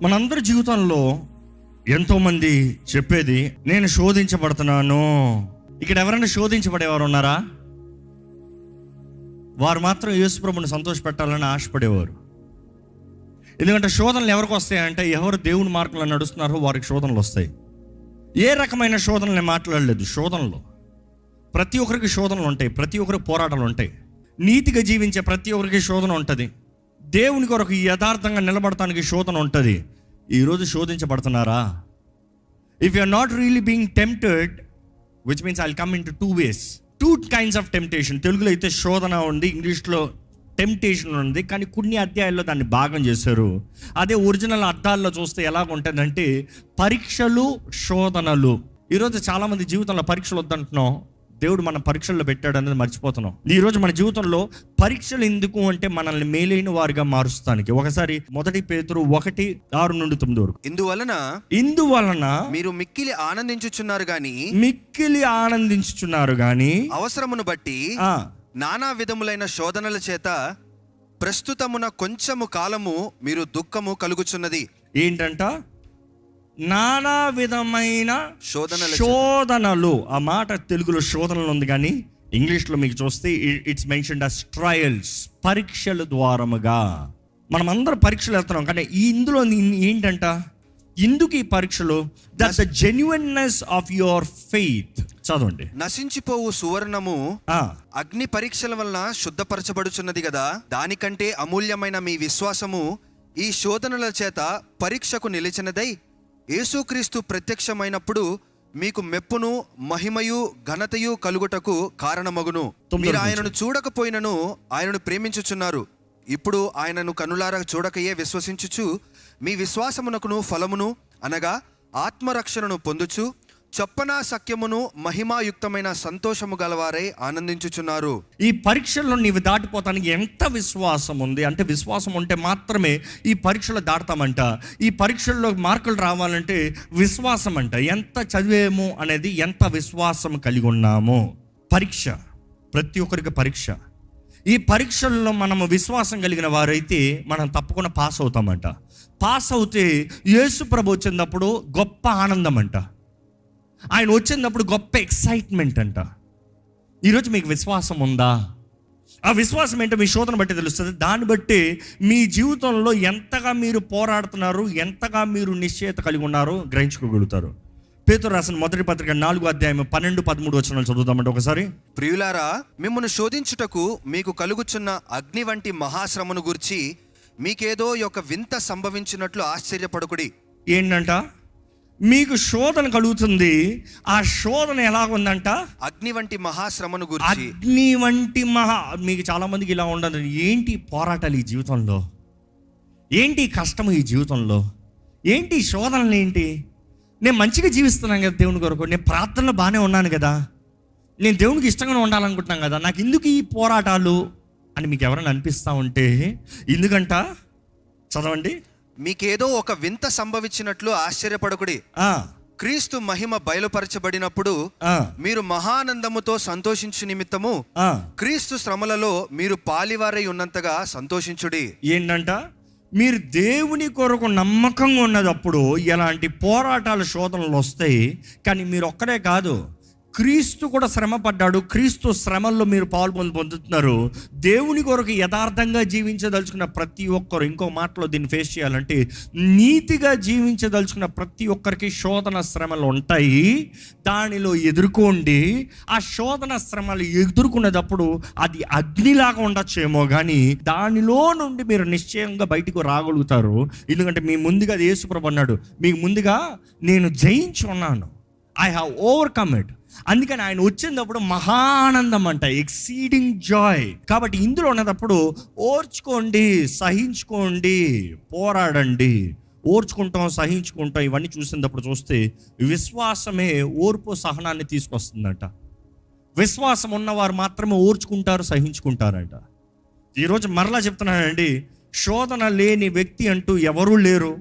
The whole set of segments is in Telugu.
మనందరి జీవితంలో ఎంతోమంది చెప్పేది నేను శోధించబడుతున్నాను. ఇక్కడ ఎవరైనా శోధించబడేవారు ఉన్నారా? వారు మాత్రం యేసు ప్రభువుని సంతోషపెట్టాలని ఆశపడేవారు. ఎందుకంటే శోధనలు ఎవరికి వస్తాయంటే ఎవరు దేవుని మార్గంలో నడుస్తున్నారో వారికి శోధనలు వస్తాయి. ఏ రకమైన శోధనలు నేను మాట్లాడలేదు. శోధనలు ప్రతి ఒక్కరికి శోధనలు ఉంటాయి, ప్రతి ఒక్కరికి పోరాటాలు ఉంటాయి. నీతిగా జీవించే ప్రతి ఒక్కరికి శోధన ఉంటుంది. దేవుని కొరకు యథార్థంగా నిలబడటానికి శోధన ఉంటుంది. ఈరోజు శోధించబడుతున్నారా? If you are not really being tempted, which means I will come into 2 ways, 2 kinds of temptation. తెలుగులో అయితే శోధన ఉంది, ఇంగ్లీష్లో టెంప్టేషన్ ఉంది. కానీ కొన్ని అధ్యాయాల్లో దాన్ని భాగం చేశారు. అదే ఒరిజినల్ అర్థాల్లో చూస్తే ఎలాగ ఉంటుందంటే పరీక్షలు, శోధనలు. ఈరోజు చాలామంది జీవితంలో పరీక్షలు వద్దంటున్నాం, దేవుడు మన పరీక్షల్లో పెట్టాడు అనేది మర్చిపోతున్నాం. ఈరోజు మన జీవితంలో పరీక్షలు ఎందుకు అంటే మనల్ని మేలైన వారిగా మారుస్తానికి. ఒకసారి 1 పేతురు 1:6-9 వరకు. ఇందువలన మీరు మిక్కిలి ఆనందించుచున్నారు గాని అవసరమును బట్టి నానా విధములైన శోధనల చేత ప్రస్తుతమున కొంచెము కాలము మీరు దుఃఖము కలుగుచున్నది. ఏంటంట? నానా విధమైన శోధనలు. ఆ మాట తెలుగులో శోధనలు ఉంది, కానీ ఇంగ్లీష్లో మీకు చూస్తే ఇట్స్ మెన్షన్డ్ as ట్రయల్స్, పరీక్షల ద్వారముగా. మనం అందరం పరీక్షలు వెళ్తున్నాం, కానీ ఇందులో ఏంటంట? ఇందుకు ఈ పరీక్షలు that's the genuineness of your faith. చదవండి. నశించిపోవు సువర్ణము అగ్ని పరీక్షల వలన శుద్ధపరచబడుచున్నది కదా, దానికంటే అమూల్యమైన మీ విశ్వాసము ఈ శోధనల చేత పరీక్షకు నిలిచినదై యేసుక్రీస్తు ప్రత్యక్షమైనప్పుడు మీకు మెప్పును, మహిమయు, ఘనతయు కలుగుటకు కారణమగును. మీరు ఆయనను చూడకపోయినను ఆయనను ప్రేమించుచున్నారు. ఇప్పుడు ఆయనను కనులారా చూడకయే విశ్వసించుచు మీ విశ్వాసమునకును ఫలమును అనగా ఆత్మరక్షణను పొందుచు చొప్పన సఖ్యమును మహిమాయుక్తమైన సంతోషము గలవారై ఆనందించుచున్నారు. ఈ పరీక్షల్లో నీవు దాటిపోతానికి ఎంత విశ్వాసం ఉంది అంటే, విశ్వాసం ఉంటే మాత్రమే ఈ పరీక్షలు దాటుతామంట. ఈ పరీక్షల్లో మార్కులు రావాలంటే విశ్వాసం అంట. ఎంత చదివేమో అనేది, ఎంత విశ్వాసం కలిగి ఉన్నామో. పరీక్ష, ప్రతి ఒక్కరికి పరీక్ష. ఈ పరీక్షల్లో మనము విశ్వాసం కలిగిన వారైతే మనం తప్పకుండా పాస్ అవుతామంట. పాస్ అవుతే యేసు ప్రభు వచ్చినప్పుడు గొప్ప ఆనందం అంట. ఆయన వచ్చినప్పుడు గొప్ప ఎక్సైట్మెంట్ అంట. ఈరోజు మీకు విశ్వాసం ఉందా? ఆ విశ్వాసం ఏంటో మీ శోధన బట్టి తెలుస్తుంది. దాన్ని బట్టి మీ జీవితంలో ఎంతగా మీరు పోరాడుతున్నారు, ఎంతగా మీరు నిశ్చయత కలిగి ఉన్నారో గ్రహించుకోగలుగుతారు. పేతురు రాసిన 1 పత్రిక 4:12-13 చదువుతామంటే ఒకసారి. ప్రియులారా, మిమ్మును శోధించుటకు మీకు కలుగుచున్న అగ్ని వంటి మహాశ్రమను గురించి మీకేదో ఒక వింత సంభవించినట్లు ఆశ్చర్యపడకుడి. ఏంటంట? మీకు శోధన కలుగుతుంది. ఆ శోధన ఎలాగుందంట? అగ్ని వంటి మహాశ్రమను గురించి. అగ్ని వంటి మీకు చాలా మందికి ఇలా ఉండదు. ఏంటి పోరాటాలు ఈ జీవితంలో? ఏంటి కష్టము ఈ జీవితంలో? ఏంటి శోధనలు? ఏంటి? నేను మంచిగా జీవిస్తున్నాను కదా దేవుని కొరకు, నేను ప్రార్థనలో బాగానే ఉన్నాను కదా, నేను దేవునికి ఇష్టంగానే ఉండాలనుకుంటున్నాను కదా, నాకు ఎందుకు ఈ పోరాటాలు అని మీకు ఎవరైనా అనిపిస్తూ ఉంటే ఎందుకంట? చదవండి. మీకేదో ఒక వింత సంభవించినట్లు ఆశ్చర్యపడకుడి. క్రీస్తు మహిమ బయలుపరచబడినప్పుడు మీరు మహానందముతో సంతోషించు నిమిత్తము క్రీస్తు శ్రమలలో మీరు పాలివారై ఉన్నంతగా సంతోషించుడి. ఏంటంట? మీరు దేవుని కొరకు నమ్మకంగా ఉన్నదప్పుడు ఎలాంటి పోరాటాలు, శోధనలు వస్తాయి. కానీ మీరు ఒక్కడే కాదు, క్రీస్తు కూడా శ్రమ పడ్డాడు. క్రీస్తు శ్రమల్లో మీరు పొందుతున్నారు. దేవుని కొరకు యథార్థంగా జీవించదలుచుకున్న ప్రతి ఒక్కరు, ఇంకో మాటలో దీన్ని ఫేస్ చేయాలంటే నీతిగా జీవించదలుచుకున్న ప్రతి ఒక్కరికి శోధన శ్రమలు ఉంటాయి. దానిలో ఎదుర్కోండి. ఆ శోధన శ్రమలు ఎదుర్కొనేటప్పుడు అది అగ్నిలాగా ఉండొచ్చేమో, కానీ దానిలో నుండి మీరు నిశ్చయంగా బయటకు రాగలుగుతారు. ఎందుకంటే మీ ముందుగా యేసుప్రభు అన్నాడు, మీకు ముందుగా నేను జయించి ఉన్నాను, ఐ హ్యావ్ ఓవర్కమ్ ఇట్. అందుకని ఆయన వచ్చినప్పుడు మహానందం అంట, ఎక్సీడింగ్ జాయ్. కాబట్టి ఇందులో ఉన్నప్పుడు ఓర్చుకోండి, సహించుకోండి, పోరాడండి. ఓర్చుకుంటాం, సహించుకుంటాం. ఇవన్నీ చూసినప్పుడు చూస్తే విశ్వాసమే ఓర్పు, సహనాన్ని తీసుకొస్తుందంట. విశ్వాసం ఉన్నవారు మాత్రమే ఓర్చుకుంటారు, సహించుకుంటారంట. ఈరోజు మరలా చెప్తున్నానండి, శోధన లేని వ్యక్తి అంటూ ఎవరూ లేరు.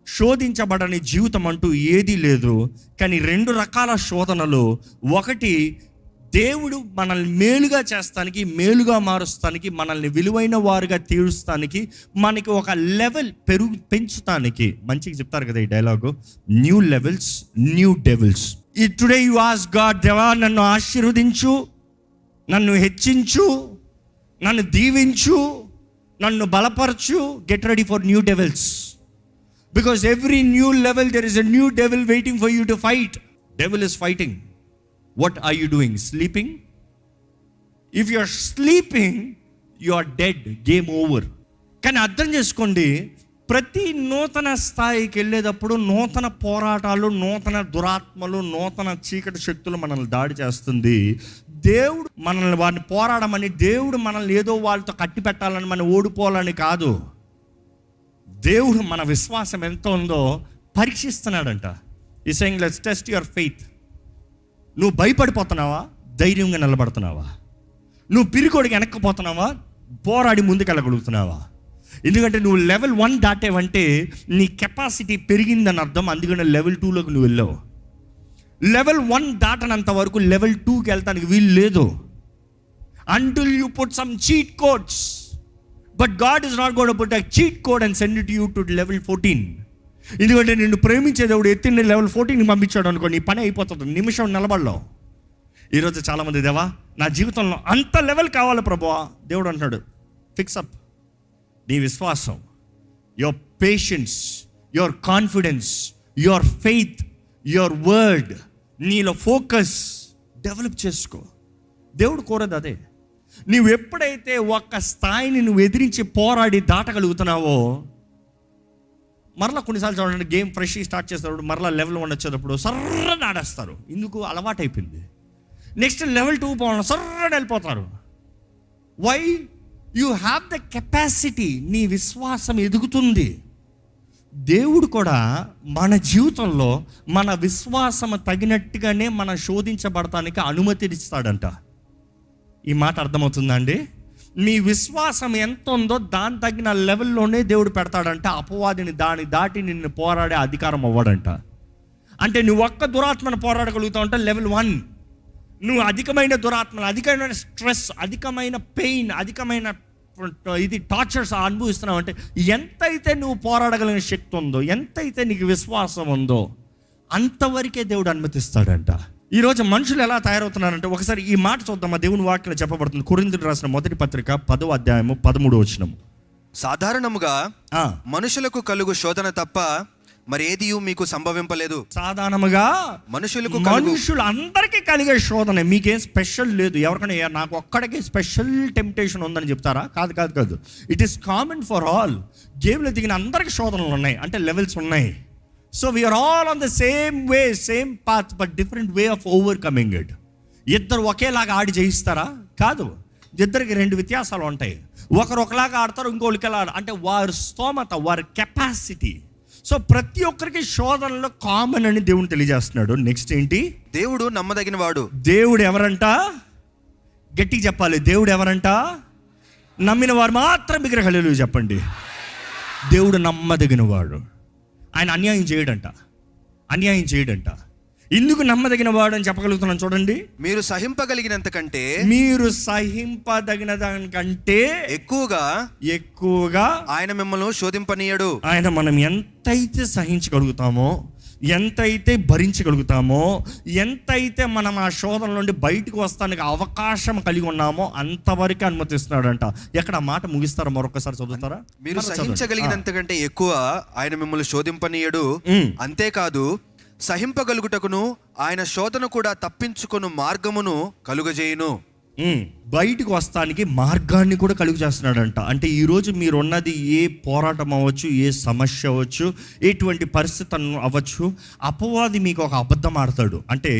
శోధించబడని జీవితం అంటూ ఏదీ లేదు. కానీ 2 రకాల శోధనలు. ఒకటి దేవుడు మనల్ని మేలుగా చేస్తానికి, మేలుగా మారుస్తానికి, మనల్ని విలువైన వారుగా తీరుస్తానికి, మనకి ఒక లెవెల్ పెంచుతానికి. మంచిగా చెప్తారు కదా ఈ dialogue, new levels, new devils. ఈ టుడే యు ఆస్క్ గాడ్, దేవా నన్ను ఆశీర్వదించు, నన్ను హెచ్చించు, నన్ను దీవించు, నన్ను బలపరచు. Get ready for new devils. Because every new level there is a new devil waiting for you to fight. Devil is fighting. What are you doing? Sleeping? If you are sleeping, you are dead. Game over. కానీ అర్థం చేసుకోండి, ప్రతి నూతన స్థాయికి వెళ్ళేటప్పుడు నూతన పోరాటాలు, నూతన దురాత్మలు, నూతన చీకటి శక్తులు మనల్ని దాడి చేస్తుంది. దేవుడు మనల్ని వారిని పోరాడమని, దేవుడు మనల్ని ఏదో వాళ్ళతో కట్టి పెట్టాలని, మనం ఓడిపోవాలని కాదు. దేవుడు మన విశ్వాసం ఎంత ఉందో పరీక్షిస్తున్నాడంట. ఈ saying let's test your faith. నువ్వు భయపడిపోతున్నావా, ధైర్యంగా నిలబడుతున్నావా? నువ్వు పిరికోడికి వెనక్కిపోతున్నావా, పోరాడి ముందుకెళ్ళగలుగుతున్నావా? ఎందుకంటే నువ్వు లెవెల్ 1 దాటేవంటే నీ కెపాసిటీ పెరిగిందని అర్థం. అందుకని లెవెల్ 2లోకి నువ్వు వెళ్ళావు. లెవెల్ 1 దాటనంత వరకు లెవెల్ 2కి వెళ్తానికి వీలు లేదు. Until you put some cheat codes. But God is not going to put a cheat code and send it you to level 14. ఎందుకంటే నిన్ను ప్రేమించే దేవుడు ఎత్తిన లెవెల్ 14కి పంపించాడు అనుకో, నీ పని అయిపోతుంది, నిమిషం నిలబడలో. ఈరోజు చాలామంది, దేవా నా జీవితంలో అంత లెవెల్ కావాలి ప్రభువా. దేవుడు అంటున్నాడు, ఫిక్స్ అప్ నీ విశ్వాసం, your patience, your confidence, your faith, your word, నీలో ఫోకస్ డెవలప్ చేసుకో. దేవుడు కోరేది అదే. నువ్వు ఎప్పుడైతే ఒక్క స్థాయిని నువ్వు ఎదిరించి పోరాడి దాటగలుగుతున్నావో, మరలా కొన్నిసార్లు చూడండి, గేమ్ ఫ్రెష్ స్టార్ట్ చేస్తారు, మరలా లెవెల్ 1 వచ్చేటప్పుడు సర్రని ఆడేస్తారు. ఇందుకు అలవాటు అయిపోయింది. నెక్స్ట్ లెవెల్ 2 పోవాలి, సర్రని వెళ్ళిపోతారు. Why? You have the capacity. నీ విశ్వాసం ఎదుగుతుంది. దేవుడు కూడా మన జీవితంలో మన విశ్వాసం తగినట్టుగానే మనం శోధించబడటానికి అనుమతిస్తాడంట. ఈ మాట అర్థమవుతుందా అండి? మీ విశ్వాసం ఎంత ఉందో దాని తగిన లెవెల్లోనే దేవుడు పెడతాడంట. అపవాదిని దాని దాటి నిన్ను పోరాడే అధికారం అవ్వడంట. అంటే నువ్వు ఒక్క దురాత్మను పోరాడగలుగుతావు అంటే లెవెల్ 1. నువ్వు అధికమైన దురాత్మలు, అధికమైన స్ట్రెస్, అధికమైన పెయిన్, అధికమైన టార్చర్స్ అనుభవిస్తున్నావు అంటే ఎంతైతే నువ్వు పోరాడగలిగిన శక్తి ఉందో, ఎంతైతే నీకు విశ్వాసం ఉందో అంతవరకే దేవుడు అనుమతిస్తాడంట. ఈరోజు మనుషులు ఎలా తయారవుతున్నారంటే, ఒకసారి ఈ మాట చూద్దామా. దేవుని వాక్యంలో చెప్పబడుతుంది. కొరింథీయులకు రాసిన మొదటి పత్రిక 10వ అధ్యాయము 13వ వచనం. సాధారణముగా మనుషులకు కలుగు శోధన తప్ప మరి ఏది మీకు సంభవింపలేదు. సాధారణముగా మనుషులు అందరికీ కలిగే శోధన, మీకేం స్పెషల్ లేదు. ఎవరికైనా నాకు ఒక్కడికి స్పెషల్ టెంప్టేషన్ ఉందని చెప్తారా? కాదు కాదు కాదు. It is common for all. గేమ్లో దిగిన అందరికి శోధనలు ఉన్నాయి, అంటే లెవెల్స్ ఉన్నాయి. So we are all on the same way, same path, but different way of overcoming it. ఇద్దరు ఒకేలాగా ఆడి జయిస్తారా? కాదు. ఇద్దరికి 2 వ్యత్యాసాలు ఉంటాయి. ఒకరు ఒకలాగా ఆడతారు, ఇంకొకరికి ఎలా అంటే వారి స్తోమత, వారి కెపాసిటీ. సో ప్రతి ఒక్కరికి శోధనలో కామన్ అని దేవుడు తెలియజేస్తున్నాడు. నెక్స్ట్ ఏంటి? దేవుడు నమ్మదగిన వాడు. దేవుడు ఎవరంట? గట్టిగా చెప్పాలి. దేవుడు ఎవరంట? నమ్మిన వారు మాత్రం బిగ్గరగా హల్లెలూయా చెప్పండి. దేవుడు నమ్మదగిన వాడు. ఆయన అన్యాయం చేయడంట. ఎందుకు నమ్మదగిన వాడు అని చెప్పగలుగుతున్నాను చూడండి. మీరు సహింపగలిగినంత కంటే, మీరు సహింపదగిన దానికంటే ఎక్కువగా ఆయన మిమ్మల్ని శోధింపనీయడు. ఆయన మనం ఎంతైతే సహించగలుగుతామో, ఎంతైతే భరించగలుగుతామో, ఎంతైతే మనం ఆ శోధన నుండి బయటకు వస్తానికి అవకాశం కలిగి ఉన్నామో అంతవరకు అనుమతిస్తున్నాడంట. ఎక్కడ మాట ముగిస్తారా? మరొకసారి చదువుతారా? మీరు సహించగలిగినంత కంటే ఎక్కువ ఆయన మిమ్మల్ని శోధింపనీయడు. అంతేకాదు, సహింపగలుగుటకును ఆయన శోధన కూడా తప్పించుకొను మార్గమును కలుగజేయును. బయటకు వస్తానికి మార్గాన్ని కూడా కలుగు చేస్తున్నాడంట. అంటే ఈరోజు మీరు ఉన్నది ఏ పోరాటం అవ్వచ్చు, ఏ సమస్య అవ్వచ్చు, ఎటువంటి పరిస్థితి అవ్వచ్చు, అపవాది మీకు ఒక అబద్ధం ఆడతాడు. అంటే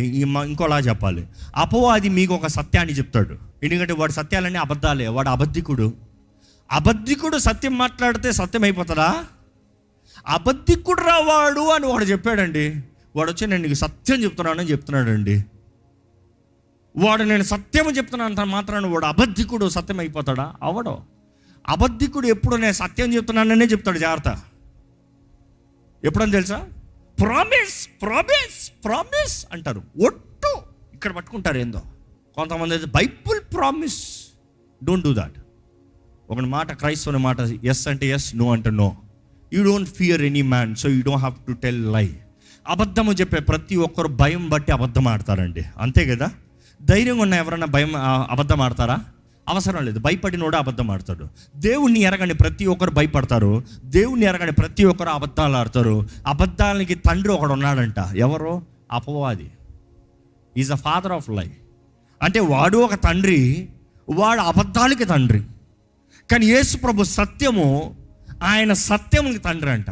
ఇంకోలా చెప్పాలి, అపవాది మీకు ఒక సత్యాన్ని చెప్తాడు. ఎందుకంటే వాడు సత్యాలన్నీ అబద్ధాలే. వాడు అబద్ధికుడు సత్యం మాట్లాడితే సత్యం అయిపోతుందా? అబద్ధికుడు రావాడు అని వాడు చెప్పాడండి. వాడు వచ్చి నేను నీకు సత్యం చెప్తున్నానని చెప్తున్నాడండి. వాడు నేను సత్యం చెప్తున్నాను మాత్రాన్ని వాడు అబద్ధికుడు సత్యం అయిపోతాడా? అవడో. అబద్ధికుడు ఎప్పుడు నేను సత్యం చెప్తున్నాననే చెప్తాడు. జాగ్రత్త. ఎప్పుడని తెలుసా? ప్రామిస్ అంటారు. ఒట్టు ఇక్కడ పట్టుకుంటారు. ఏందో కొంతమంది అయితే Bible promise, don't do that. ఒక మాట క్రైస్తవుని మాట, ఎస్ అంటే ఎస్, నో అంటే no. You don't fear any man, so you don't have to tell lie. అబద్ధము చెప్పే ప్రతి ఒక్కరు భయం బట్టి అబద్ధం ఆడతారండి, అంతే కదా. ధైర్యంగా ఉన్న ఎవరైనా అబద్ధం ఆడతారా? అవసరం లేదు. భయపడినోడు అబద్ధం ఆడతాడు. దేవుణ్ణి ఎరగని ప్రతి ఒక్కరు భయపడతారు, దేవుణ్ణి ఎరగని ప్రతి ఒక్కరు అబద్ధాలు ఆడతారు. అబద్ధాలకి తండ్రి ఒకడు ఉన్నాడంట. ఎవరు? అపవాది. ఈజ్ ద ఫాదర్ ఆఫ్ లై. అంటే వాడు ఒక తండ్రి, వాడు అబద్ధాలకి తండ్రి. కానీ యేసు ప్రభు సత్యము, ఆయన సత్యముకి తండ్రి అంట.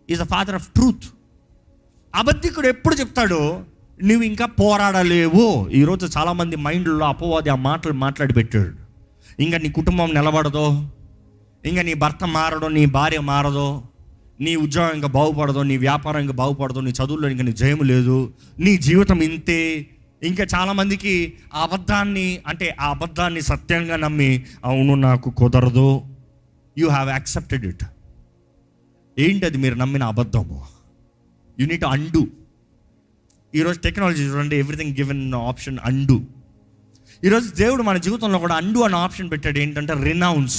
Is the father of truth. అబద్ధికుడు ఎప్పుడు చెప్తాడో నువ్వు ఇంకా పోరాడలేవు. ఈరోజు చాలామంది మైండ్లో అపవాది ఆ మాటలు మాట్లాడి పెట్టాడు. ఇంకా నీ కుటుంబం నిలబడదో, ఇంకా నీ భర్త మారడో, నీ భార్య మారదో, నీ ఉద్యోగం ఇంకా బాగుపడదో, నీ వ్యాపారం ఇంకా బాగుపడదో, నీ చదువుల్లో ఇంకా నీ జయము లేదు, నీ జీవితం ఇంతే. ఇంకా చాలామందికి ఆ అబద్ధాన్ని సత్యంగా నమ్మి, అవును నాకు కుదరదు. You have accepted it. ఏంటది మీరు నమ్మిన అబద్ధము? You need to and. ఈరోజు టెక్నాలజీ చూడండి, ఎవ్రీథింగ్ గివెన్ ఆప్షన్ అండు. ఈరోజు దేవుడు మన జీవితంలో కూడా అండు అనే ఆప్షన్ పెట్టాడు. ఏంటంటే రినౌన్స్.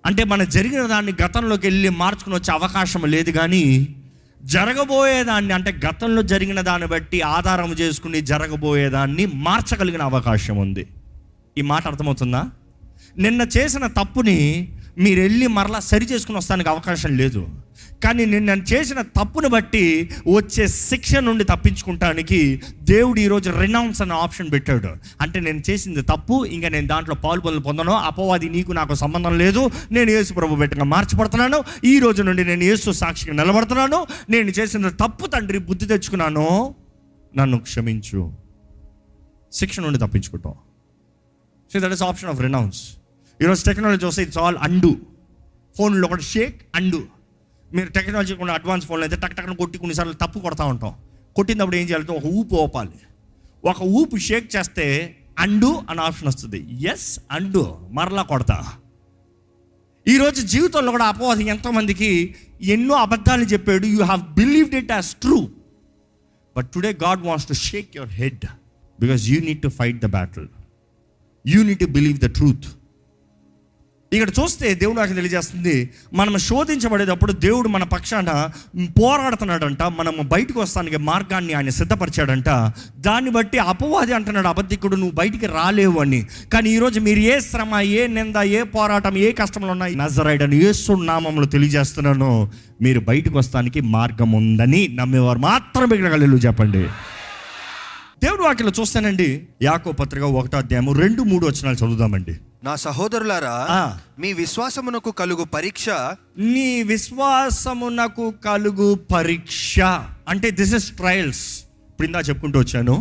అంటే మన జరిగిన దాన్ని గతంలోకి వెళ్ళి మార్చుకుని వచ్చే అవకాశం లేదు, కానీ జరగబోయేదాన్ని, అంటే గతంలో జరిగిన దాన్ని బట్టి ఆధారం చేసుకుని జరగబోయేదాన్ని మార్చగలిగిన అవకాశం ఉంది. ఈ మాట అర్థమవుతుందా? నిన్న చేసిన తప్పుని మీరు వెళ్ళి మరలా సరి చేసుకుని వస్తానికి అవకాశం లేదు, కానీ నిన్న చేసిన తప్పును బట్టి వచ్చే శిక్ష నుండి తప్పించుకుంటానికి దేవుడు ఈరోజు రినౌన్స్ అనే ఆప్షన్ పెట్టాడు. అంటే నేను చేసింది తప్పు, ఇంకా నేను దాంట్లో పాలుపొందులు పొందను, అపవాది నీకు నాకు సంబంధం లేదు, నేను యేసు ప్రభు బిడ్డగా మార్చబడుతున్నాను, ఈ రోజు నుండి నేను యేసు సాక్షిగా నిలబడుతున్నాను, నేను చేసిన తప్పు తండ్రి బుద్ధి తెచ్చుకున్నాను, నన్ను క్షమించు. శిక్ష నుండి తప్పించుకుంటాం. So that is option of renounce. ఈరోజు టెక్నాలజీ వస్తే ఇట్స్ ఆల్ అండు. ఫోన్లో ఒకటి షేక్, అండు. మీరు టెక్నాలజీ కూడా అడ్వాన్స్ ఫోన్లో అయితే టక్ టక్ను కొట్టి కొన్నిసార్లు తప్పు కొడతా ఉంటాం. కొట్టినప్పుడు ఏం చేయాలంటే ఒక ఊపు ఓపాలి. ఒక ఊపు షేక్ చేస్తే అండు అనే ఆప్షన్ వస్తుంది. ఎస్, అండు, మరలా కొడతా. ఈరోజు జీవితంలో కూడా అపవాది ఎంతోమందికి ఎన్నో అబద్ధాలు చెప్పాడు. You have believed it as true, but today God wants to Sheikh your head, because you need to fight the battle. You need to believe the truth. ఇక్కడ చూస్తే దేవుడు నాకు తెలియజేస్తుంది, మనం శోధించబడేటప్పుడు దేవుడు మన పక్షాన పోరాడుతున్నాడంట. మనము బయటకు వస్తానికి మార్గాన్ని ఆయన సిద్ధపరిచాడంట. దాన్ని బట్టి అపవాది అంటున్నాడు, అబద్ధికుడు నువ్వు బయటికి రాలేవు అని. కానీ ఈరోజు మీరు ఏ శ్రమ, ఏ నింద, ఏ పోరాటం, ఏ కష్టంలో ఉన్నాయి, నజరేయుడైన యేసు నామములో తెలియజేస్తున్నాను, మీరు బయటకు వస్తానికి మార్గం ఉందని నమ్మేవారు మాత్రమే ఇక్కడ హల్లెలూయా చెప్పండి. దేవుడు వాక్యంలో చూస్తానండి, యాకోబు పత్రిక 1:2-3 వచనాలు చదువుదామండి. నా సహోదరులారా, మీ విశ్వాసమునకు కలుగు పరీక్ష, నీ విశ్వాసమునకు కలుగు పరీక్ష అంటే దిస్ ఇస్ ట్రయల్స్. ఇప్పుడు ఇందా చెప్పుకుంటూ వచ్చాను,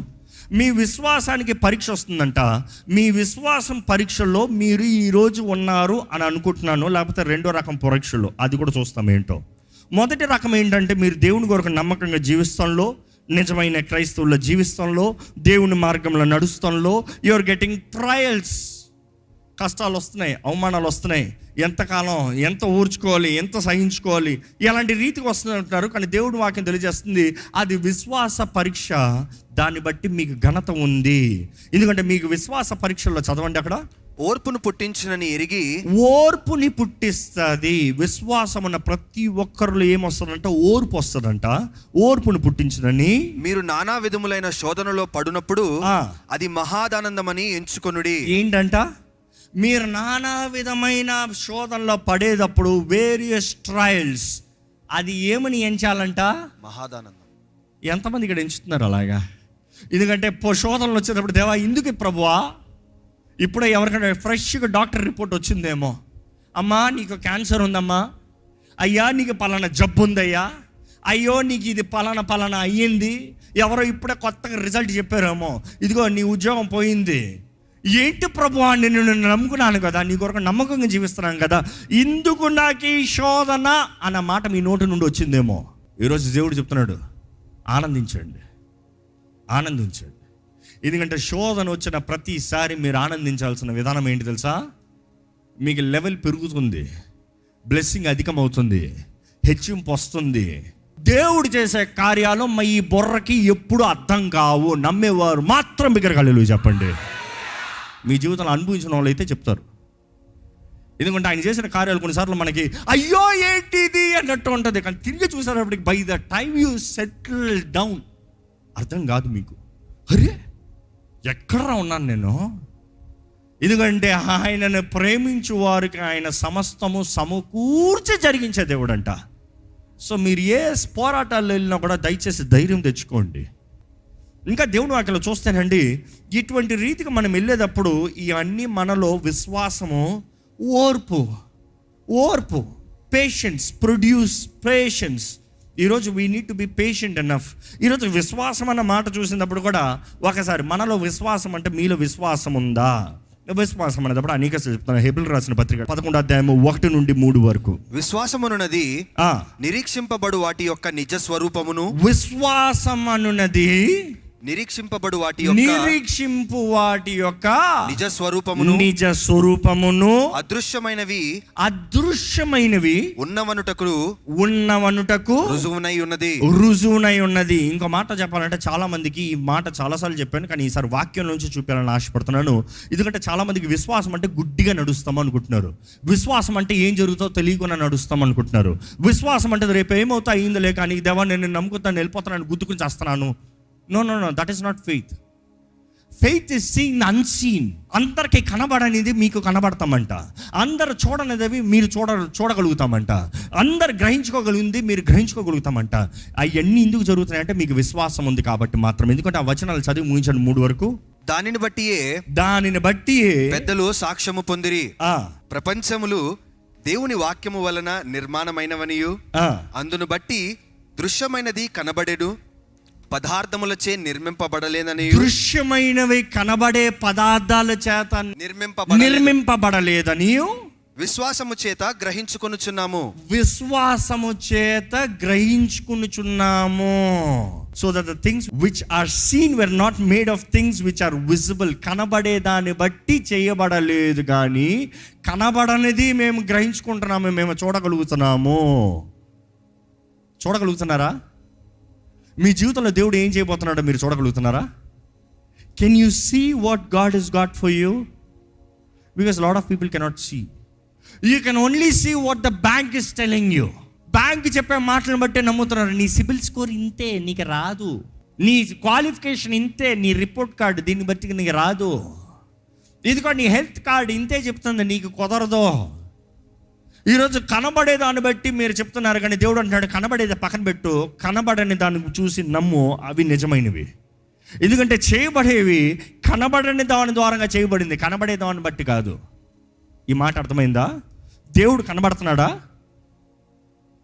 మీ విశ్వాసానికి పరీక్ష వస్తుందంట. మీ విశ్వాసం పరీక్షల్లో మీరు ఈరోజు ఉన్నారు అని అనుకుంటున్నాను, లేకపోతే రెండో రకం పరీక్షలు, అది కూడా చూస్తాం ఏంటో. మొదటి రకం ఏంటంటే మీరు దేవుని కొరకు నమ్మకంగా జీవిస్తంలో, నిజమైన క్రైస్తవుల జీవితంలో, దేవుని మార్గంలో నడుస్తంలో యు ఆర్ గెటింగ్ ట్రయల్స్. కష్టాలు వస్తున్నాయి, అవమానాలు వస్తున్నాయి, ఎంతకాలం ఎంత ఊర్చుకోవాలి, ఎంత సహించుకోవాలి, ఇలాంటి రీతికి వస్తుంది అంటున్నారు. కానీ దేవుడు వాక్యం తెలియజేస్తుంది, అది విశ్వాస పరీక్ష. దాన్ని బట్టి మీకు ఘనత ఉంది. ఎందుకంటే మీకు విశ్వాస పరీక్షల్లో చదవండి, అక్కడ ఓర్పును పుట్టించునని ఎరిగి, ఓర్పుని పుట్టిస్తుంది. విశ్వాసం ఉన్న ప్రతి ఒక్కరిలో ఏమొస్తుందంట? ఓర్పు వస్తుందంట. ఓర్పుని పుట్టించునని మీరు నానా విధములైన శోధనలో పడునప్పుడు అది మహాదానందమని ఎంచుకొనుడి. ఏంటంట? మీరు నానా విధమైన శోధనలో పడేటప్పుడు, వేరియస్ ట్రయల్స్, అది ఏమని ఎంచాలంట? మహాదానందం. ఎంతమంది ఇక్కడ ఎంచుతున్నారు అలాగా? ఎందుకంటే శోధనలు వచ్చేటప్పుడు, దేవా ఎందుకు ప్రభువా, ఇప్పుడే ఎవరికైనా ఫ్రెష్గా డాక్టర్ రిపోర్ట్ వచ్చిందేమో, అమ్మా నీకు క్యాన్సర్ ఉందమ్మా, అయ్యా నీకు పలానా జబ్బు ఉందయ్యా, అయ్యో నీకు ఇది పలానా అయ్యింది, ఎవరో ఇప్పుడే కొత్తగా రిజల్ట్ చెప్పారేమో, ఇదిగో నీ ఉద్యోగం పోయింది. ఏంటి ప్రభువా, నేను నమ్ముకున్నాను కదా, నీ కొరకు నమ్మకంగా జీవిస్తున్నాను కదా, ఇందుకు నాకు ఈ శోధన అన్న మాట మీ నోటి నుండి వచ్చిందేమో. ఈరోజు దేవుడు చెప్తున్నాడు, ఆనందించండి, ఆనందించండి. ఎందుకంటే శోధన వచ్చిన ప్రతిసారి మీరు ఆనందించాల్సిన విధానం ఏంటి తెలుసా? మీకు లెవెల్ పెరుగుతుంది, బ్లెస్సింగ్ అధికమవుతుంది, హెచ్చింపు వస్తుంది. దేవుడు చేసే కార్యాలు ఈ బుర్రకి ఎప్పుడు అర్థం కావు. నమ్మేవారు మాత్రం బిగ్గరగా హల్లెలూయా చెప్పండి. మీ జీవితంలో అనుభవించిన వాళ్ళు అయితే చెప్తారు. ఎందుకంటే ఆయన చేసిన కార్యాలు కొన్నిసార్లు మనకి అయ్యో ఏంటిది అన్నట్టు ఉంటుంది, కానీ తిరిగి చూసేటప్పటికి by the time you settle down అర్థం కాదు మీకు. అరే ఎక్కడ ఉన్నాను నేను? ఎందుకంటే ఆయనను ప్రేమించు వారికి ఆయన సమస్తము సమకూర్చి జరిగించే దేవుడు అంట. సో మీరు ఏ పోరాటాల్లో వెళ్ళినా కూడా దయచేసి ధైర్యం తెచ్చుకోండి. ఇంకా దేవుడు అక్కడ చూస్తేనండి, ఇటువంటి రీతికి మనం వెళ్ళేటప్పుడు ఇవన్నీ మనలో విశ్వాసము, ఓర్పు, పేషెన్స్, ప్రొడ్యూస్ పేషెన్స్. ఈరోజు we need to be patient enough. ఈరోజు విశ్వాసం అన్న మాట చూసినప్పుడు కూడా ఒకసారి మనలో విశ్వాసం అంటే మీలో విశ్వాసం ఉందా? విశ్వాసం అనేటప్పుడు అనేక చెప్తాను. హెబ్రీయులకు రాసిన పత్రిక 11:1-3 వరకు. విశ్వాసమనున్నది నిరీక్షింపబడు వాటి యొక్క నిజ స్వరూపమును, విశ్వాసం అనున్నది నిరీక్షింపబడు వాటి యొక్క నిజ స్వరూపమును, అదృశ్యమైనవి ఉన్నవనుటకు రుజువునై ఉన్నది. ఇంకో మాట చెప్పాలంటే చాలా మందికి ఈ మాట చాలాసార్లు చెప్పాను, కానీ ఈసారి వాక్యం నుంచి చూపించాలని ఆశపడుతున్నాను. ఎందుకంటే చాలా మందికి విశ్వాసం అంటే గుడ్డిగా నడుస్తాం అనుకుంటున్నారు. విశ్వాసం అంటే ఏం జరుగుతుందో తెలియకుండా నడుస్తాం అనుకుంటున్నారు. విశ్వాసం అంటే రేపు ఏమవుతా అయిందిలే, కానీ దేవా నేను నమ్ముకుతాను, వెళ్ళిపోతాను, గుద్దుకుని చేస్తున్నాను. No, that is not faith. Faith is seeing the unseen. అందరికి కనబడనిది మీకు కనబడతామంట. అందరు చూడనిది మీరు చూడగలుగుతామంట. అందరు గ్రహించుకోగలిగింది మీరు గ్రహించుకోగలుగుతామంట. అవన్నీ ఎందుకు జరుగుతున్నాయంటే మీకు విశ్వాసం ఉంది కాబట్టి మాత్రం. ఎందుకంటే ఆ వచనాలు చదివి ముగించండి 3 వరకు. దానిని బట్టి పెద్దలు సాక్ష్యము పొందిరి. ప్రపంచములు దేవుని వాక్యము వలన నిర్మాణమైనవనియు, అందును బట్టి దృశ్యమైనది కనబడెను, పదార్థములచే నిర్మింపబడలేదని. దృశ్యమైనవి కనబడే పదార్థాల చేత నిర్మింపబడలేదని విశ్వాసము చేత గ్రహించుకొనుచున్నాము. So that the things which are seen were not made of things which are visible. కనబడే దాన్ని బట్టి చేయబడలేదు, కానీ కనబడనిది మేము గ్రహించుకుంటున్నాము, మేము చూడగలుగుతున్నారా? మీ జీవితంలో దేవుడు ఏం చేయబోతున్నాడో మీరు చూడగలుగుతున్నారా? Can you see what God is got for you? Because lot of people cannot see. You can only see what the bank is telling you. Bank చెప్పే మాటలను బట్టే నమ్ముతున్నారు. నీ సిబిల్ స్కోర్ ఇంతే, నీకు రాదు. నీ క్వాలిఫికేషన్ ఇంతే, నీ రిపోర్ట్ కార్డు దీన్ని బట్టి నీకు రాదు. ఇదిగో నీ హెల్త్ కార్డు ఇంతే చెప్తుంది, నీకు కుదరదు. ఈరోజు కనబడేదాన్ని బట్టి మీరు చెప్తున్నారు, కానీ దేవుడు అంటున్నాడు కనబడేది పక్కన పెట్టు, కనబడని దాన్ని చూసి నమ్ము, అవి నిజమైనవి. ఎందుకంటే చేయబడేవి కనబడని దాని ద్వారా చేయబడింది, కనబడే దాన్ని బట్టి కాదు. ఈ మాట అర్థమైందా? దేవుడు కనబడుతున్నాడా?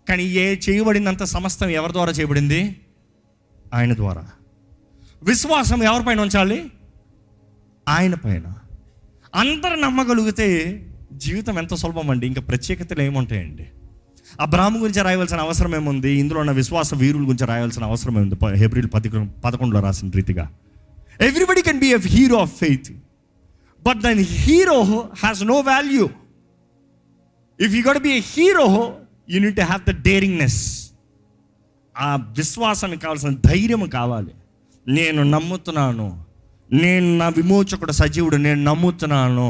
కానీ చేయబడినంత సమస్తం ఎవరి ద్వారా చేయబడింది? ఆయన ద్వారా. విశ్వాసం ఎవరిపైన ఉంచాలి? ఆయన పైన. అందరు నమ్మగలిగితే జీవితం ఎంత సులభం అండి. ఇంకా ప్రత్యేకతలు ఏముంటాయండి? అబ్రాహాము గురించి రాయవలసిన అవసరం ఏముంది? ఇందులో ఉన్న విశ్వాస వీరుల గురించి రాయవలసిన అవసరం ఏముంది? హెబ్రీయులు 11 రాసిన రీతిగా everybody can be a hero of faith, but then hero has no value. If you got be a hero you need to have the daringness. ఆ విశ్వాసానికి కావాల్సిన ధైర్యం కావాలి. నేను నమ్ముతున్నాను, నేను నా విమోచకుడు సజీవుడు, నేను నమ్ముతున్నాను,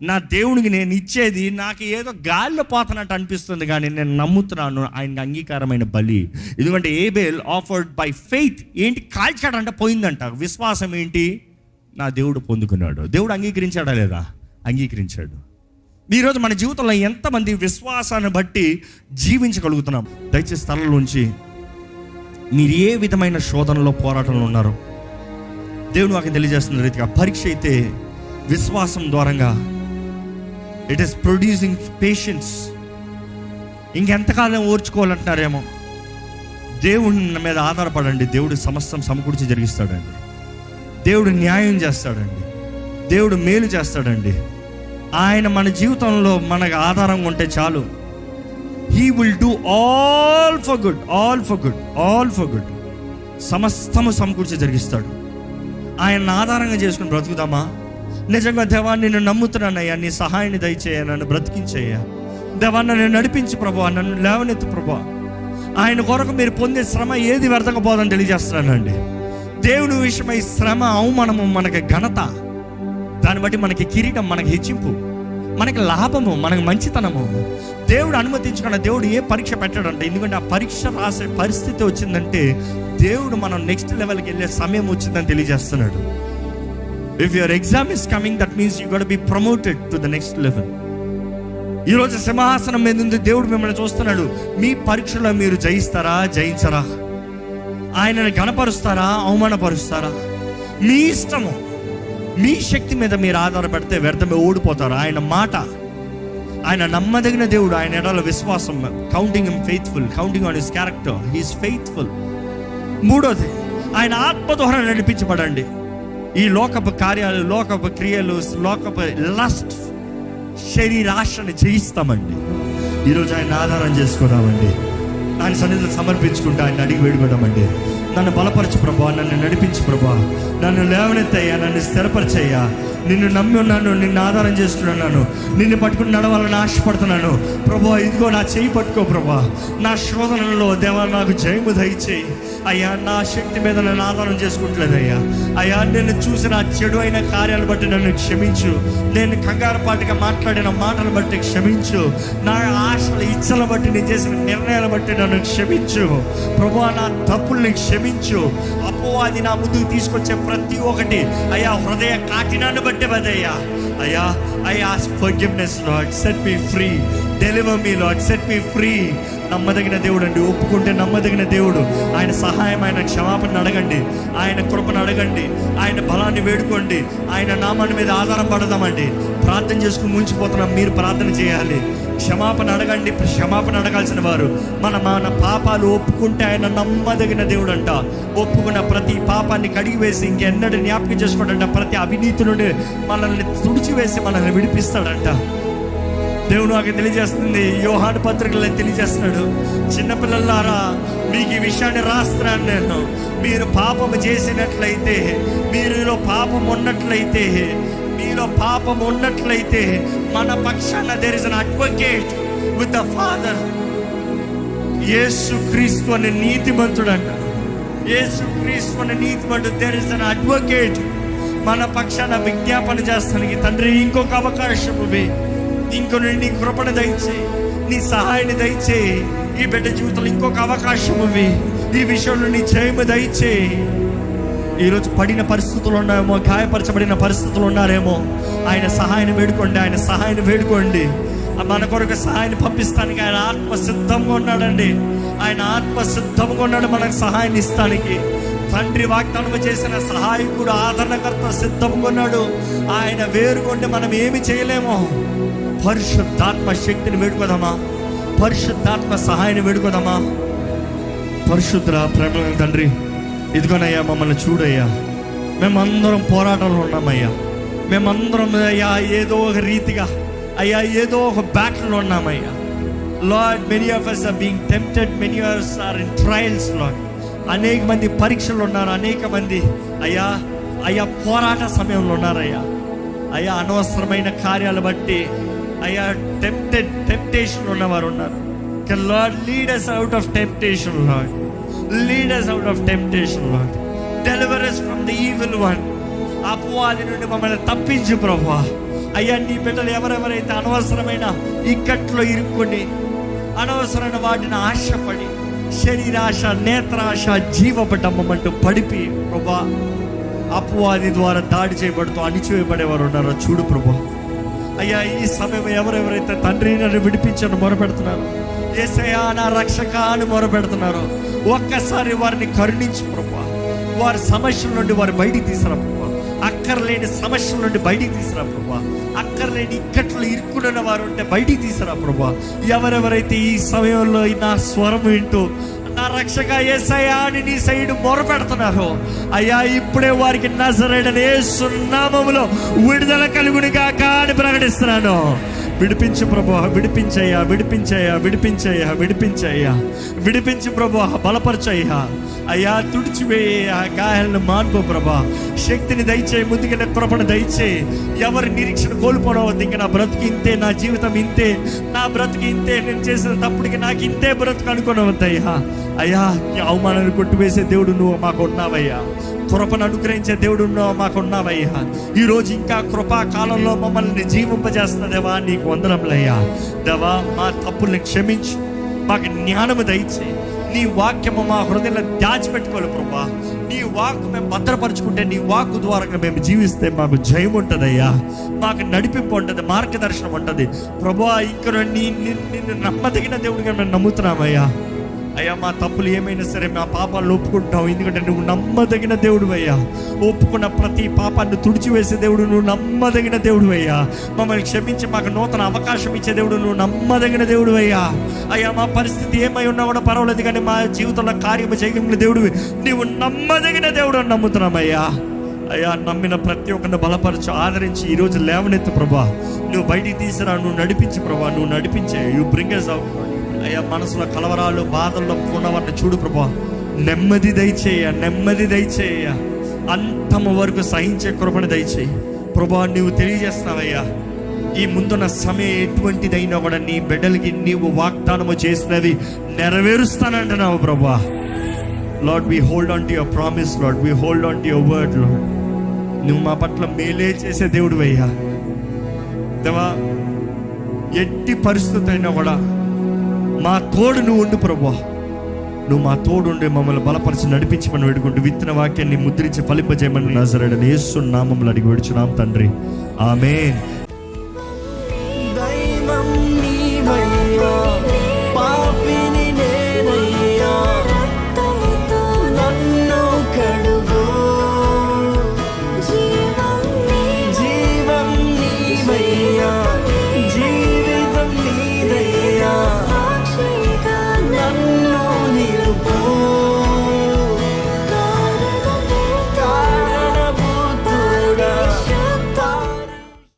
నా దేవునికి నేను ఇచ్చేది నాకు ఏదో గాల్లో పోతున్నట్టు అనిపిస్తుంది, కానీ నేను నమ్ముతున్నాను ఆయనకి అంగీకారమైన బలి. ఎందుకంటే ఏబేల్ ఆఫర్డ్ బై ఫెయిత్. ఏంటి కాల్చాడంట, పోయిందంట. విశ్వాసం ఏంటి? నా దేవుడు పొందుకున్నాడు. దేవుడు అంగీకరించాడా లేదా? అంగీకరించాడు. ఈరోజు మన జీవితంలో ఎంతమంది విశ్వాసాన్ని బట్టి జీవించగలుగుతున్నాం? దయచేసి స్థలంలోంచి మీరు ఏ విధమైన శోధనలో, పోరాటంలో ఉన్నారో దేవుడు నాకు తెలియజేస్తున్న రీతిగా, పరీక్ష అయితే విశ్వాసం ద్వారంగా ఇట్ ఈస్ ప్రొడ్యూసింగ్ పేషెన్స్. ఇంకెంతకాలం ఓర్చుకోవాలంటున్నారేమో, దేవుడి మీద ఆధారపడండి. దేవుడు సమస్తం సమకూర్చి జరిగిస్తాడండి. దేవుడు న్యాయం చేస్తాడండి. దేవుడు మేలు చేస్తాడండి. ఆయన మన జీవితంలో మనకు ఆధారంగా ఉంటే చాలు. He will do all for good, all for good, all for good. సమస్తము సమకూర్చి జరిగిస్తాడు. ఆయన ఆధారంగా చేసుకుని బ్రతుకుదామా? నిజంగా దేవా నిన్ను నమ్ముతున్నానయ్యా, నీ సహాయాన్ని దయచేయ, నన్ను బ్రతికించేయ్యా. దేవా నన్ను నడిపించు ప్రభువా, నన్ను లేవనెత్తు ప్రభువా. ఆయన కొరకు మీరు పొందే శ్రమ ఏది వ్యర్థంగా పోదని తెలియజేస్తున్నానండి. దేవుని విషయమై శ్రమ, అవమానము మనకి ఘనత, దాన్ని బట్టి మనకి కిరీటం, మనకి హెచ్చింపు, మనకి లాభము, మనకి మంచితనము. దేవుడు అనుమతించకుండా దేవుడు ఏ పరీక్ష పెట్టాడంటే, ఎందుకంటే ఆ పరీక్ష రాసే పరిస్థితి వచ్చిందంటే దేవుడు మనం నెక్స్ట్ లెవెల్కి వెళ్ళే సమయం వచ్చిందని తెలియజేస్తున్నాడు. If your exam is coming, that means you got B promoted to the next level. ఈరోజు సింహాసనం మీద ఉంది, దేవుడు మిమ్మల్ని చూస్తున్నాడు. మీ పరీక్షలో మీరు జయిస్తారా, జయించరా? ఆయనను గణపరుస్తారా, అవమానపరుస్తారా? మీ ఇష్టము. మీ శక్తి మీద మీరు ఆధారపడితే వ్యర్థమే, ఓడిపోతారు. ఆయన మాట, ఆయన నమ్మదగిన దేవుడు, ఆయన ఎడల విశ్వాసం, counting him faithful, counting on his character, he is faithful. మూడోది, ఆయన ఆత్మ ద్వారా నడిపించబడండి. ఈ లోకపు కార్యాలు, లోకపు క్రియలు, లోకపు లస్ట్, శరీరాశని జయిస్తామండి. ఈరోజు ఆయన ఆధారం చేసుకున్నామండి. ఆయన సన్నిధిలో సమర్పించుకుంటే ఆయన అడిగి వేడుకోవడమండి. నన్ను బలపరచు ప్రభా, నన్ను నడిపించు ప్రభా, నన్ను లేవనెత్తయ్యా, నన్ను స్థిరపరిచయ్యా. నిన్ను నమ్మి ఉన్నాను, నిన్ను ఆధారం చేసుకున్నాను, నిన్ను పట్టుకుని నడవాలని ఆశపడుతున్నాను ప్రభా. ఇదిగో నా చేయి పట్టుకో ప్రభా. నా శోధనలో దేవా నాకు జయము దయచేయి అయ్యా. నా శక్తి మీద నన్ను ఆధారం చేసుకుంటలేదయ్యా. అయ్యా, నేను చూసిన చెడు అయిన కార్యాలు బట్టి నన్ను క్షమించు. నేను కంగారుపాటుగా మాట్లాడిన మాటలు బట్టి క్షమించు. నా ఆశల ఇచ్చల బట్టి నేను చేసిన నిర్ణయాలు బట్టి నన్ను క్షమించు ప్రభా. నా తప్పుల్ని క్షమించు. అపవాది నా ముందుకు తీసుకొచ్చే ప్రతి ఒక్కటి అయ్యా హృదయ కాఠినాన్ని బట్టి బదయ్యా. అయ్యా, I ask forgiveness, Lord. Set me free. Deliver me, Lord. Set me free. నమ్మదగిన దేవుడు అండి. ఒప్పుకుంటే నమ్మదగిన దేవుడు. ఆయన సహాయం, ఆయన క్షమాపణ అడగండి, ఆయన కృపను అడగండి, ఆయన బలాన్ని వేడుకోండి. ఆయన నామాన్ని మీద ఆధారం పడదామండి. ప్రార్థన చేసుకుని ముంచిపోతున్నాం, మీరు ప్రార్థన చేయాలి. క్షమాపణ అడగండి. క్షమాపణ అడగాల్సిన వారు మన పాపాలు ఒప్పుకుంటే ఆయన నమ్మదగిన దేవుడు అంట. ఒప్పుకున్న ప్రతి పాపాన్ని కడిగివేసి ఇంకెన్నడూ జ్ఞాపకం చేసుకోడంట. ప్రతి అవినీతి నుండి మనల్ని తుడిచివేసి మనల్ని విడిపిస్తాడంట. దేవుడు నాకు తెలియజేస్తుంది, యోహాను పత్రికలో తెలియజేస్తున్నాడు, చిన్నపిల్లలారా మీకు ఈ విషయాన్ని రాస్తున్నాను నేను. మీరు పాపము చేసినట్లయితే, మీలో పాపం ఉన్నట్లయితే, మీలో పాపం ఉన్నట్లయితే మన పక్షాన there is an advocate with the father. Yesu Kristu అనే నీతిమంతుడు అంట. యేసు క్రీస్తు అనే నీతిమంతుడు. There is an advocate. మన పక్షాన విజ్ఞాపన చేస్తానికి తండ్రి ఇంకొక అవకాశం ఇవి, ఇంకొన్ని నీ కృపణ దయచేయి, నీ సహాయాన్ని దయచేయి. ఈ బిడ్డ జీవితంలో ఇంకొక అవకాశం ఇవి, ఈ విషయంలో నీ జయము దయచేయి. ఈరోజు పడిన పరిస్థితులు ఉన్నాయేమో, గాయపరచబడిన పరిస్థితులు ఉన్నారేమో, ఆయన సహాయాన్ని వేడుకోండి. ఆయన సహాయాన్ని వేడుకోండి. మన కొరకు సహాయాన్ని పంపిస్తానికి ఆయన ఆత్మ సిద్ధంగా ఉన్నాడండి. ఆయన ఆత్మ సిద్ధంగా ఉన్నాడు మనకు సహాయాన్ని ఇస్తానికి. తండ్రి వాగ్దానం చేసిన సహాయకుడు, ఆదరణకర్త సిద్ధంగా ఉన్నాడు. ఆయన వేరుకుంటే మనం ఏమి చేయలేమో. పరిశుద్ధాత్మ శక్తిని వేడుకోదామా? పరిశుద్ధాత్మ సహాయాన్ని వేడుకోదామా? పరిశుద్ధ ప్రేమ తండ్రి, ఇదిగోనయ్యా మమ్మల్ని చూడయ్యా. మేమందరం పోరాటంలో ఉన్నామయ్యా. మేమందరం అయ్యా ఏదో ఒక రీతిగా అయ్యా ఏదో ఒక బ్యాటిల్లో ఉన్నామయ్యా. Lord, many of us are being tempted, many of us are in trials, Lord. అనేక మంది పరీక్షలు ఉన్నారు, అనేక మంది అయ్యా అయ్యా పోరాట సమయంలో ఉన్నారయ్యా. అయ్యా అనవసరమైన కార్యాలు బట్టి అయ్యా టెంప్టేషన్ ఉన్నవారు ఉన్నారు. Lord, lead us out of temptation, Lord. Lead us out of temptation, Lord. Deliver us from the evil one. అపవాది నుండి మమ్మల్ని తప్పించు ప్రభువా. అయ్యా, నీ బిడ్డలు ఎవరెవరైతే అనవసరమైన ఇక్కట్లో ఇరుక్కొని అనవసరమైన వాటిని ఆశపడి శరీరాశ, నేత్రాశ, జీవపడమంటూ పడిపి ప్రభా అపవాది ద్వారా దాడి చేయబడుతూ అణిచివేయబడేవారు ఉన్నారో చూడు ప్రభా. అయ్యా, ఈ సమయం ఎవరెవరైతే తండ్రి నన్ను విడిపించని మొరపెడుతున్నారు, యేసయ్యా నా రక్షక అని మొరపెడుతున్నారు, ఒక్కసారి వారిని కరుణించు ప్రభా. వారి సమస్యల నుండి వారు బయటికి తీసుకురా ప్రభా. అక్కర్లేని సమస్యల నుండి బయటికి తీసుకురా ప్రభా. అక్కర్లేని ఇక్కట్లు ఇరుక్కున్న వారు ఉంటే బయటికి తీసుకురా ప్రభా. ఎవరెవరైతే ఈ సమయంలో నా స్వరం వింటూ నా రక్షక యేసయ్యా అని నీ సైడు మొరపెడుతున్నారు, అయ్యా ఇప్పుడే వారికి నజరేయుడైన యేసు నామములో విడుదల కలుగును గాక అని ప్రకటిస్తున్నాను. విడిపించు ప్రభువా, విడిపించయ్యా, విడిపించయ్యా, విడిపించయ్యా, విడిపించయ్యా, విడిపించు ప్రభువా, బలపరచయ్యా అయ్యా, తుడిచివేయ్యా, గాయాలను మాన్పో ప్రభా, శక్తిని దయచేయి, ముందుకెళ్ళే కృపను దయచేయి. ఎవరి నిరీక్షణ కోల్పోవద్దు. ఇంకా నా బ్రతుకు ఇంతే, నా జీవితం ఇంతే, నా బ్రతుకు ఇంతే, నేను చేసిన తప్పుడికి నాకు ఇంతే బ్రతుకు అనుకోనవద్దయ్యా. అయ్యా, ఈ అవమానాన్ని కొట్టివేసే దేవుడు నువ్వు మాకు ఉన్నావయ్యా, కృపను అనుగ్రహించే దేవుడు నువ్వు మాకు ఉన్నావయ్యా. ఈరోజు ఇంకా కృపా కాలంలో మమ్మల్ని జీవింపజేస్తున్న దేవా, నీకు వందనములయ్యా. దేవా, మా తప్పుల్ని క్షమించు, మాకు జ్ఞానము దయచేయి. నీ వాక్యము మా హృదయంలో దాచిపెట్టుకోవాలి ప్రభా. నీ వాక్కు మేము భద్రపరుచుకుంటే, నీ వాక్కు ద్వారా మేము జీవిస్తే మాకు జయం ఉంటుందయ్యా, మాకు నడిపింపు ఉంటుంది, మార్గదర్శనం ఉంటుంది ప్రభా. ఇక్కడ నిన్ను నమ్మదగిన దేవుడిగా మేము నమ్ముతున్నామయ్యా. అయ్యా, మా తప్పులు ఏమైనా సరే మా పాపాలను ఒప్పుకుంటాం, ఎందుకంటే నువ్వు నమ్మదగిన దేవుడు అయ్యా. ఒప్పుకున్న ప్రతి పాపాన్ని తుడిచివేసే దేవుడు నువ్వు నమ్మదగిన దేవుడు అయ్యా. మమ్మల్ని క్షమించి మాకు నూతన అవకాశం ఇచ్చే దేవుడు నువ్వు నమ్మదగిన దేవుడు అయ్యా. అయ్యా, మా పరిస్థితి ఏమై ఉన్నా కూడా పర్వాలేదు, కానీ మా జీవితంలో కార్యము చేయగలిగిన దేవుడు నీవు నమ్మదగిన దేవుడు అని నమ్ముతున్నామయ్యా. అయ్యా, నమ్మిన ప్రతి ఒక్కరిని బలపరచు, ఆదరించి ఈరోజు లేవనెత్తు ప్రభా. నువ్వు బయటికి తీసిరా, నువ్వు నడిపించు ప్రభా, నువ్వు నడిపించే. You bring us out. అయ్యా, మనసులో కలవరాలు, బాధల్లో ఉన్నవారిని చూడు ప్రభా, నెమ్మది దయచేయ, నెమ్మది దయచేయ, అంతము వరకు సహించే కృపను దయచేయి ప్రభా. నువ్వు తెలియజేస్తావయ్యా, ఈ ముందున్న సమయం ఎటువంటిదైనా కూడా నీ బిడ్డలకి నీవు వాగ్దానము చేసినవి నెరవేరుస్తానంటున్నావు ప్రభా. Lord, we hold on to your promise Lord, we hold on to your word Lord. నువ్వు మా పట్ల మేలే చేసే దేవుడు అయ్యా. దేవా, ఎట్టి పరిస్థితి అయినా కూడా మా తోడు నువ్వు ఉండు ప్రభా. నువ్వు మా తోడు ఉండి మమ్మల్ని బలపరిచి నడిపించమని వేడుకుంటూ, విత్తన వాక్యాన్ని ముద్రించి ఫలింపజేయమని నజరేయుడైన యేసు నామములో అడిగి వేడుచున్నాం తండ్రి, ఆమేన్.